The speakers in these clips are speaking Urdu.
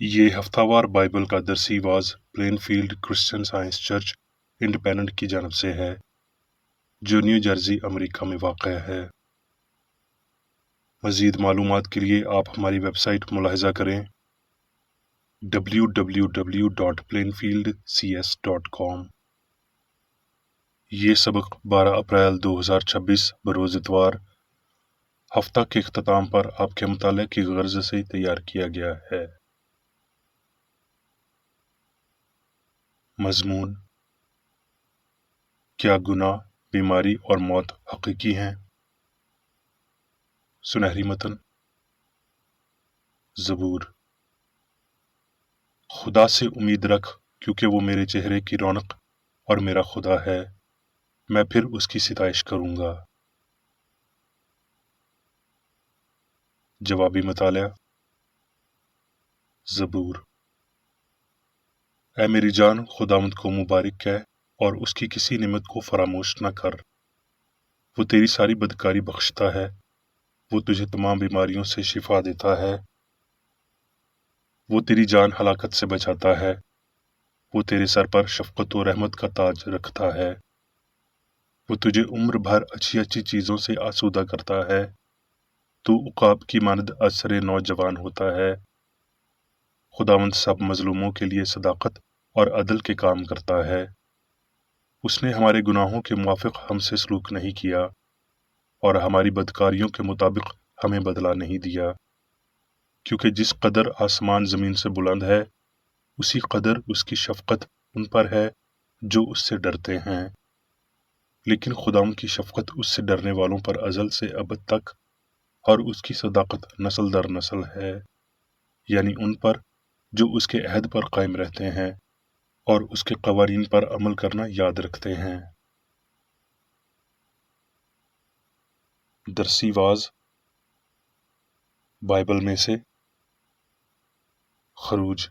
یہ ہفتہ وار بائبل کا درسی واز Plainfield Christian Science Church Independent کی جانب سے ہے جو نیو جرسی امریکہ میں واقع ہے۔ مزید معلومات کے لیے آپ ہماری ویب سائٹ ملاحظہ کریں www.plainfieldcs.com۔ یہ سبق 12 اپریل 2026 بروز اتوار ہفتہ کے اختتام پر آپ کے مطالعہ کی غرض سے تیار کیا گیا ہے۔ مضمون: کیا گناہ، بیماری اور موت حقیقی ہیں؟ سنہری متن: زبور۔ خدا سے امید رکھ کیونکہ وہ میرے چہرے کی رونق اور میرا خدا ہے، میں پھر اس کی ستائش کروں گا۔ جوابی مطالعہ: زبور۔ اے میری جان، خداوند کو مبارک کہہ اور اس کی کسی نعمت کو فراموش نہ کر۔ وہ تیری ساری بدکاری بخشتا ہے، وہ تجھے تمام بیماریوں سے شفا دیتا ہے، وہ تیری جان ہلاکت سے بچاتا ہے، وہ تیرے سر پر شفقت و رحمت کا تاج رکھتا ہے، وہ تجھے عمر بھر اچھی اچھی چیزوں سے آسودہ کرتا ہے، تو عقاب کی مانند ازسر نوجوان ہوتا ہے۔ خداوند سب مظلوموں کے لیے صداقت اور عدل کے کام کرتا ہے۔ اس نے ہمارے گناہوں کے موافق ہم سے سلوک نہیں کیا اور ہماری بدکاریوں کے مطابق ہمیں بدلہ نہیں دیا، کیونکہ جس قدر آسمان زمین سے بلند ہے اسی قدر اس کی شفقت ان پر ہے جو اس سے ڈرتے ہیں، لیکن خداوند کی شفقت اس سے ڈرنے والوں پر ازل سے ابد تک اور اس کی صداقت نسل در نسل ہے، یعنی ان پر جو اس کے عہد پر قائم رہتے ہیں اور اس کے قوانین پر عمل کرنا یاد رکھتے ہیں۔ درسی واز بائبل میں سے خروج: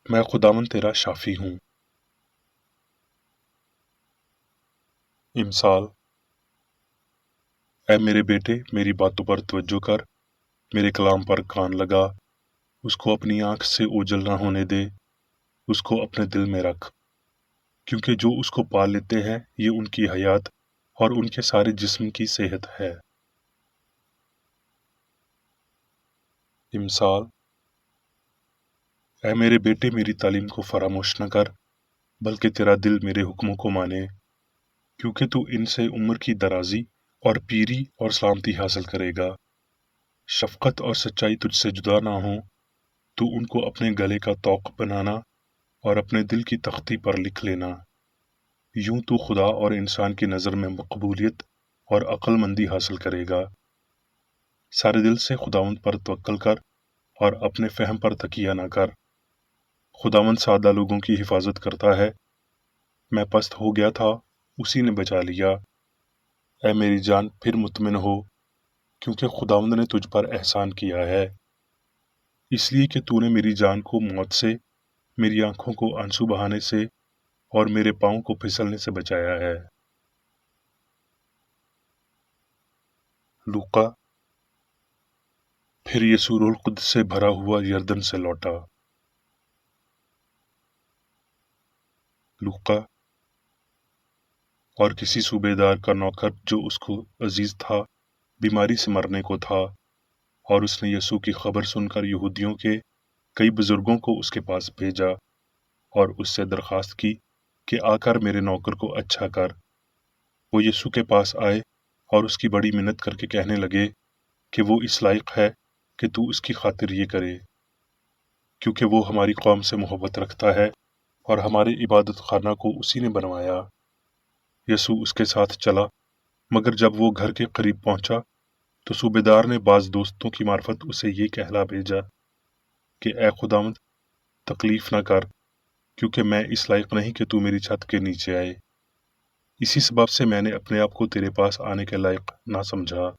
میں خداوند تیرا شافی ہوں۔ امثال: اے میرے بیٹے، میری باتوں پر توجہ کر، میرے کلام پر کان لگا، اس کو اپنی آنکھ سے اوجھل نہ ہونے دے، اس کو اپنے دل میں رکھ، کیونکہ جو اس کو پال لیتے ہیں یہ ان کی حیات اور ان کے سارے جسم کی صحت ہے۔ امثال: اے میرے بیٹے، میری تعلیم کو فراموش نہ کر، بلکہ تیرا دل میرے حکموں کو مانے، کیونکہ تو ان سے عمر کی درازی اور پیری اور سلامتی حاصل کرے گا۔ شفقت اور سچائی تجھ سے جدا نہ ہوں، تو ان کو اپنے گلے کا طوق بنانا اور اپنے دل کی تختی پر لکھ لینا۔ یوں تو خدا اور انسان کی نظر میں مقبولیت اور عقل مندی حاصل کرے گا۔ سارے دل سے خداوند پر توکل کر اور اپنے فہم پر تکیہ نہ کر۔ خداوند سادہ لوگوں کی حفاظت کرتا ہے، میں پست ہو گیا تھا، اسی نے بچا لیا۔ اے میری جان، پھر مطمئن ہو، کیونکہ خداوند نے تجھ پر احسان کیا ہے، اس لیے کہ تو نے میری جان کو موت سے، میری آنکھوں کو آنسو بہانے سے اور میرے پاؤں کو پھسلنے سے بچایا ہے۔ لوقا: پھر یسوع روح القدس سے بھرا ہوا یردن سے لوٹا۔ لوقا: اور کسی صوبے دار کا نوکر جو اس کو عزیز تھا بیماری سے مرنے کو تھا، اور اس نے یسوع کی خبر سن کر یہودیوں کے کئی بزرگوں کو اس کے پاس بھیجا اور اس سے درخواست کی کہ آ کر میرے نوکر کو اچھا کر۔ وہ یسوع کے پاس آئے اور اس کی بڑی منت کر کے کہنے لگے کہ وہ اس لائق ہے کہ تو اس کی خاطر یہ کرے، کیونکہ وہ ہماری قوم سے محبت رکھتا ہے اور ہمارے عبادت خانہ کو اسی نے بنوایا۔ یسوع اس کے ساتھ چلا، مگر جب وہ گھر کے قریب پہنچا تو صوبے دار نے بعض دوستوں کی معرفت اسے یہ کہلا بھیجا کہ اے خداوند، تکلیف نہ کر، کیونکہ میں اس لائق نہیں کہ تو میری چھت کے نیچے آئے، اسی سبب سے میں نے اپنے آپ کو تیرے پاس آنے کے لائق نہ سمجھا،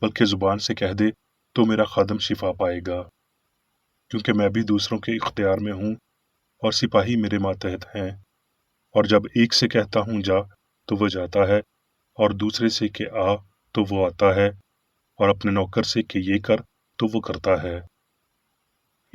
بلکہ زبان سے کہہ دے تو میرا خادم شفا پائے گا، کیونکہ میں بھی دوسروں کے اختیار میں ہوں اور سپاہی میرے ماتحت ہیں، اور جب ایک سے کہتا ہوں جا تو وہ جاتا ہے، اور دوسرے سے کہ آ تو وہ آتا ہے، اور اپنے نوکر سے کہ یہ کر تو وہ کرتا ہے۔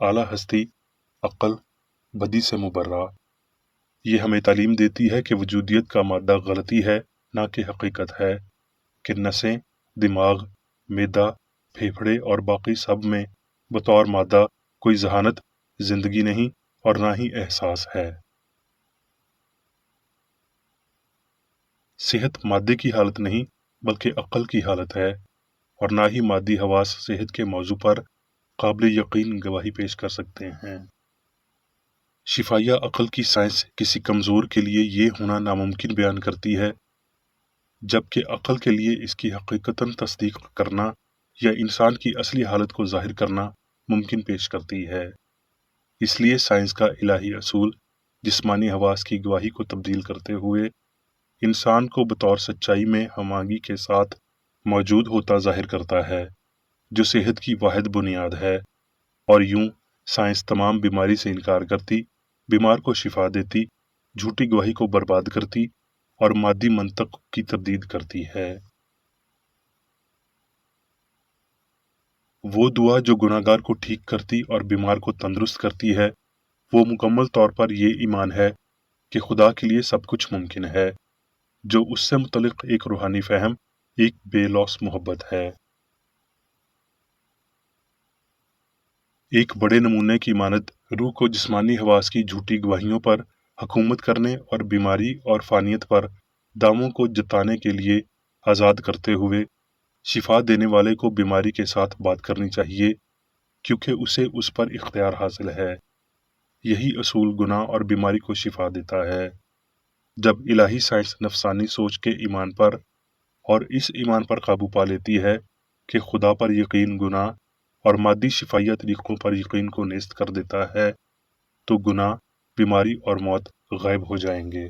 اعلیٰ ہستی، عقل، بدی سے مبرہ۔ یہ ہمیں تعلیم دیتی ہے کہ وجودیت کا مادہ غلطی ہے نہ کہ حقیقت ہے، کہ نسیں، دماغ، معدہ، پھیپھڑے اور باقی سب میں بطور مادہ کوئی ذہانت، زندگی نہیں اور نہ ہی احساس ہے۔ صحت مادے کی حالت نہیں بلکہ عقل کی حالت ہے، اور نہ ہی مادی حواس صحت کے موضوع پر قابل یقین گواہی پیش کر سکتے ہیں۔ شفائیہ عقل کی سائنس کسی کمزور کے لیے یہ ہونا ناممکن بیان کرتی ہے، جبکہ عقل کے لیے اس کی حقیقتاً تصدیق کرنا یا انسان کی اصلی حالت کو ظاہر کرنا ممکن پیش کرتی ہے۔ اس لیے سائنس کا الہی اصول جسمانی حواس کی گواہی کو تبدیل کرتے ہوئے انسان کو بطور سچائی میں ہم آہنگی کے ساتھ موجود ہوتا ظاہر کرتا ہے، جو صحت کی واحد بنیاد ہے، اور یوں سائنس تمام بیماری سے انکار کرتی، بیمار کو شفا دیتی، جھوٹی گواہی کو برباد کرتی اور مادی منطق کی تردید کرتی ہے۔ وہ دعا جو گناہ گار کو ٹھیک کرتی اور بیمار کو تندرست کرتی ہے، وہ مکمل طور پر یہ ایمان ہے کہ خدا کے لیے سب کچھ ممکن ہے، جو اس سے متعلق ایک روحانی فہم، ایک بے لوث محبت ہے۔ ایک بڑے نمونے کی مانند روح کو جسمانی حواس کی جھوٹی گواہیوں پر حکومت کرنے اور بیماری اور فانیت پر داموں کو جتانے کے لیے آزاد کرتے ہوئے شفا دینے والے کو بیماری کے ساتھ بات کرنی چاہیے، کیونکہ اسے اس پر اختیار حاصل ہے۔ یہی اصول گناہ اور بیماری کو شفا دیتا ہے۔ جب الہی سائنس نفسانی سوچ کے ایمان پر اور اس ایمان پر قابو پا لیتی ہے کہ خدا پر یقین گناہ اور مادی شفائیہ طریقوں پر یقین کو نیست کر دیتا ہے، تو گناہ، بیماری اور موت غائب ہو جائیں گے۔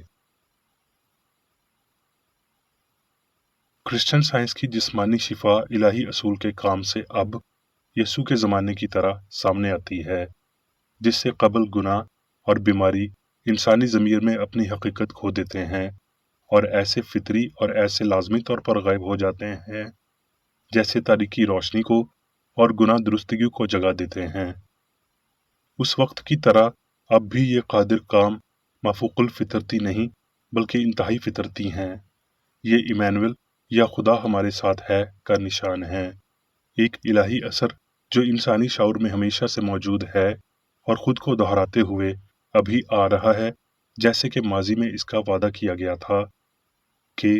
کرسچن سائنس کی جسمانی شفا الہی اصول کے کام سے اب یسوع کے زمانے کی طرح سامنے آتی ہے، جس سے قبل گناہ اور بیماری انسانی ضمیر میں اپنی حقیقت کھو دیتے ہیں اور ایسے فطری اور ایسے لازمی طور پر غائب ہو جاتے ہیں جیسے تاریکی روشنی کو اور گناہ درستگی کو جگا دیتے ہیں۔ اس وقت کی طرح اب بھی یہ قادر کام مافوق الفطرتی نہیں بلکہ انتہائی فطرتی ہیں۔ یہ ایمانویل یا خدا ہمارے ساتھ ہے کا نشان ہے، ایک الہی اثر جو انسانی شعور میں ہمیشہ سے موجود ہے اور خود کو دہراتے ہوئے ابھی آ رہا ہے، جیسے کہ ماضی میں اس کا وعدہ کیا گیا تھا کہ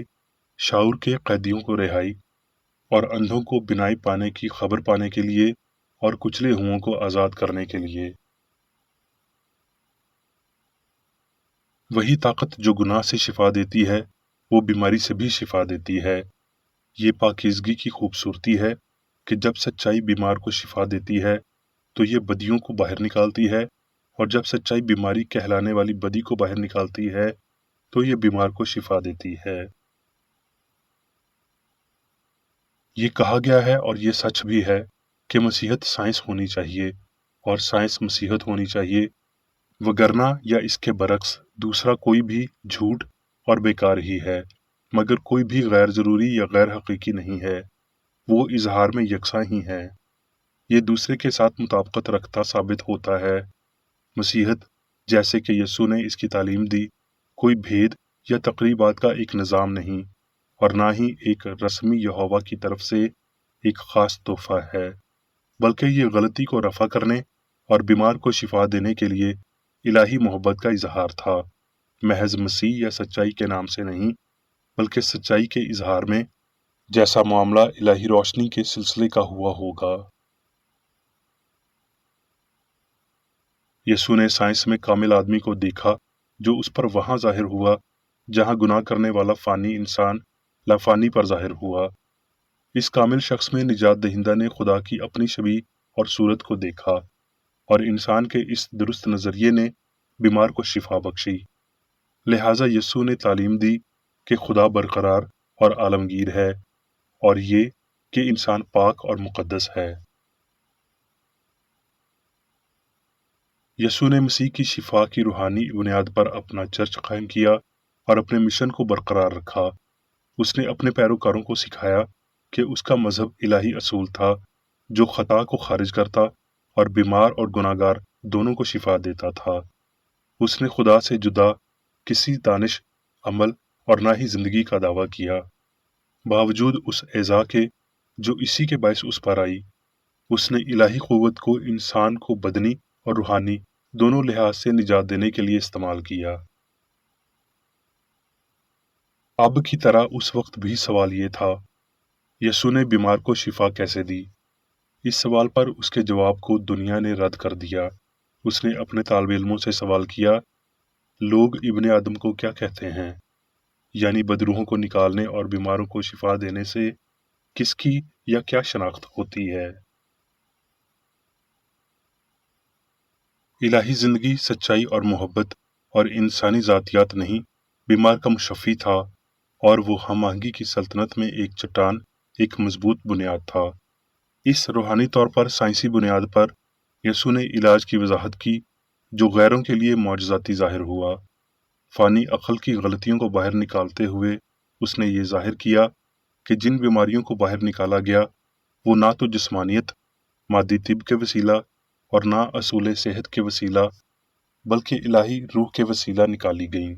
شعور کے قیدیوں کو رہائی اور اندھوں کو بینائی پانے کی خبر پانے کے لیے اور کچلے ہوئوں کو آزاد کرنے کے لیے۔ وہی طاقت جو گناہ سے شفا دیتی ہے وہ بیماری سے بھی شفا دیتی ہے۔ یہ پاکیزگی کی خوبصورتی ہے کہ جب سچائی بیمار کو شفا دیتی ہے تو یہ بدیوں کو باہر نکالتی ہے، اور جب سچائی بیماری کہلانے والی بدی کو باہر نکالتی ہے تو یہ بیمار کو شفا دیتی ہے۔ یہ کہا گیا ہے اور یہ سچ بھی ہے کہ مسیحت سائنس ہونی چاہیے اور سائنس مسیحت ہونی چاہیے، وگرنہ یا اس کے برعکس دوسرا کوئی بھی جھوٹ اور بیکار ہی ہے، مگر کوئی بھی غیر ضروری یا غیر حقیقی نہیں ہے، وہ اظہار میں یکساں ہی ہے، یہ دوسرے کے ساتھ مطابقت رکھتا ثابت ہوتا ہے۔ مسیحت، جیسے کہ یسوع نے اس کی تعلیم دی، کوئی بھید یا تقریبات کا ایک نظام نہیں، اور نہ ہی ایک رسمی یہوہ کی طرف سے ایک خاص تحفہ ہے، بلکہ یہ غلطی کو رفع کرنے اور بیمار کو شفا دینے کے لیے الہی محبت کا اظہار تھا، محض مسیح یا سچائی کے نام سے نہیں بلکہ سچائی کے اظہار میں، جیسا معاملہ الہی روشنی کے سلسلے کا ہوا ہوگا۔ یسوع نے سائنس میں کامل آدمی کو دیکھا جو اس پر وہاں ظاہر ہوا جہاں گناہ کرنے والا فانی انسان لافانی پر ظاہر ہوا۔ اس کامل شخص میں نجات دہندہ نے خدا کی اپنی شبیہ اور صورت کو دیکھا، اور انسان کے اس درست نظریے نے بیمار کو شفا بخشی۔ لہٰذا یسوع نے تعلیم دی کہ خدا برقرار اور عالمگیر ہے، اور یہ کہ انسان پاک اور مقدس ہے۔ یسوع نے مسیح کی شفا کی روحانی بنیاد پر اپنا چرچ قائم کیا اور اپنے مشن کو برقرار رکھا۔ اس نے اپنے پیروکاروں کو سکھایا کہ اس کا مذہب الہی اصول تھا جو خطا کو خارج کرتا اور بیمار اور گناہگار دونوں کو شفا دیتا تھا۔ اس نے خدا سے جدا کسی دانش، عمل اور نہ ہی زندگی کا دعویٰ کیا۔ باوجود اس ایذا کے جو اسی کے باعث اس پر آئی، اس نے الہی قوت کو انسان کو بدنی اور روحانی دونوں لحاظ سے نجات دینے کے لیے استعمال کیا۔ اب کی طرح اس وقت بھی سوال یہ تھا، یسوع نے بیمار کو شفا کیسے دی؟ اس سوال پر اس کے جواب کو دنیا نے رد کر دیا۔ اس نے اپنے طالب علموں سے سوال کیا، لوگ ابن آدم کو کیا کہتے ہیں؟ یعنی بدروحوں کو نکالنے اور بیماروں کو شفا دینے سے کس کی یا کیا شناخت ہوتی ہے؟ الہی زندگی، سچائی اور محبت اور انسانی ذاتیات نہیں، بیمار کا مشفی تھا، اور وہ ہم آہنگی کی سلطنت میں ایک چٹان، ایک مضبوط بنیاد تھا۔ اس روحانی طور پر سائنسی بنیاد پر یسوع نے علاج کی وضاحت کی جو غیروں کے لیے معجزاتی ظاہر ہوا۔ فانی عقل کی غلطیوں کو باہر نکالتے ہوئے اس نے یہ ظاہر کیا کہ جن بیماریوں کو باہر نکالا گیا وہ نہ تو جسمانیت، مادی طب کے وسیلہ اور نہ اصول صحت کے وسیلہ بلکہ الہی روح کے وسیلہ نکالی گئیں۔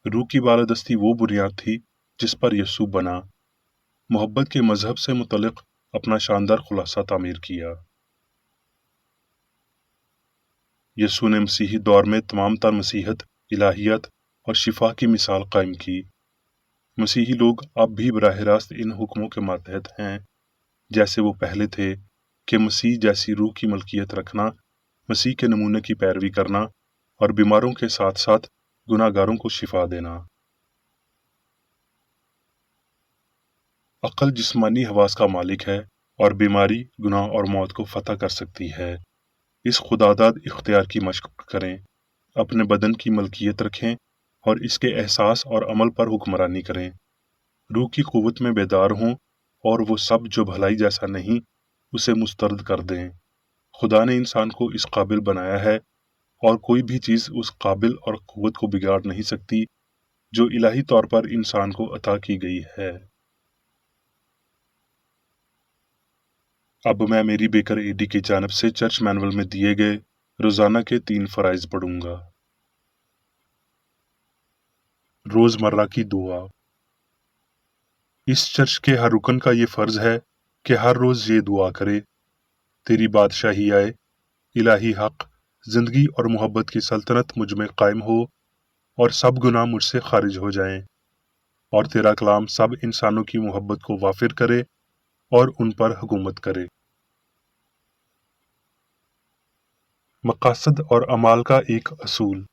روح کی بالادستی وہ بنیاد تھی جس پر یسوع بنا، محبت کے مذہب سے متعلق اپنا شاندار خلاصہ تعمیر کیا۔ یسوع نے مسیحی دور میں تمام تر مسیحت، الہیت اور شفا کی مثال قائم کی۔ مسیحی لوگ اب بھی براہ راست ان حکموں کے ماتحت ہیں جیسے وہ پہلے تھے، کہ مسیح جیسی روح کی ملکیت رکھنا، مسیح کے نمونے کی پیروی کرنا اور بیماروں کے ساتھ ساتھ گناہگاروں کو شفا دینا۔ عقل جسمانی حواس کا مالک ہے اور بیماری، گناہ اور موت کو فتح کر سکتی ہے۔ اس خداداد اختیار کی مشق کریں، اپنے بدن کی ملکیت رکھیں اور اس کے احساس اور عمل پر حکمرانی کریں۔ روح کی قوت میں بیدار ہوں اور وہ سب جو بھلائی جیسا نہیں اسے مسترد کر دیں۔ خدا نے انسان کو اس قابل بنایا ہے اور کوئی بھی چیز اس قابل اور قوت کو بگاڑ نہیں سکتی جو الہی طور پر انسان کو عطا کی گئی ہے۔ اب میں میری بیکر ایڈی کی جانب سے چرچ مینول میں دیے گئے روزانہ کے 3 فرائض پڑھوں گا۔ روزمرہ کی دعا۔ اس چرچ کے ہر رکن کا یہ فرض ہے کہ ہر روز یہ دعا کرے، تیری بادشاہی آئے، الہی حق، زندگی اور محبت کی سلطنت مجھ میں قائم ہو اور سب گناہ مجھ سے خارج ہو جائیں، اور تیرا کلام سب انسانوں کی محبت کو وافر کرے اور ان پر حکومت کرے۔ مقاصد اور اعمال کا ایک اصول۔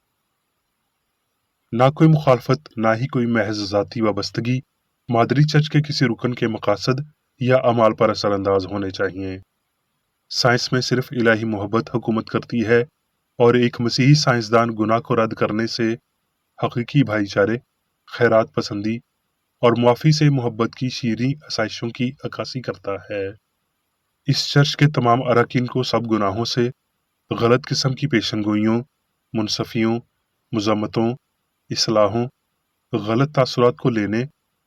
نہ کوئی مخالفت، نہ ہی کوئی محض ذاتی وابستگی مادری چرچ کے کسی رکن کے مقاصد یا اعمال پر اثر انداز ہونے چاہیے۔ سائنس میں صرف الہی محبت حکومت کرتی ہے اور ایک مسیحی سائنسدان گناہ کو رد کرنے سے حقیقی بھائی چارے، خیرات پسندی اور معافی سے محبت کی شیریں آسائشوں کی عکاسی کرتا ہے۔ اس چرچ کے تمام اراکین کو سب گناہوں سے، غلط قسم کی پیشن گوئیوں، منصفیوں، مذمتوں، اصلاحوں، غلط تاثرات کو لینے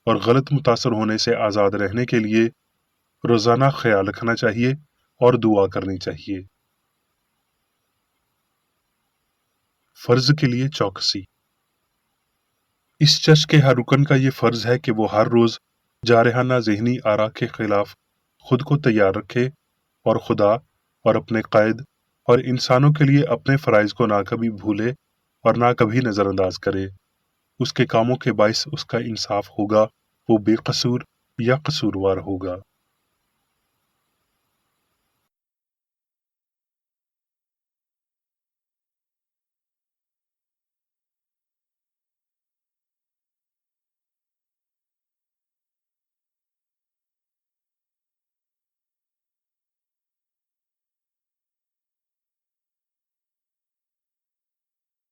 اور غلط متاثر ہونے سے آزاد رہنے کے لیے روزانہ خیال رکھنا چاہیے اور دعا کرنی چاہیے۔ فرض کے لیے چوکسی۔ اس چرچ کے ہر رکن کا یہ فرض ہے کہ وہ ہر روز جارحانہ ذہنی آرا کے خلاف خود کو تیار رکھے اور خدا اور اپنے قائد اور انسانوں کے لیے اپنے فرائض کو نہ کبھی بھولے اور نہ کبھی نظر انداز کرے۔ اس کے کاموں کے باعث اس کا انصاف ہوگا، وہ بے قصور یا قصوروار ہوگا۔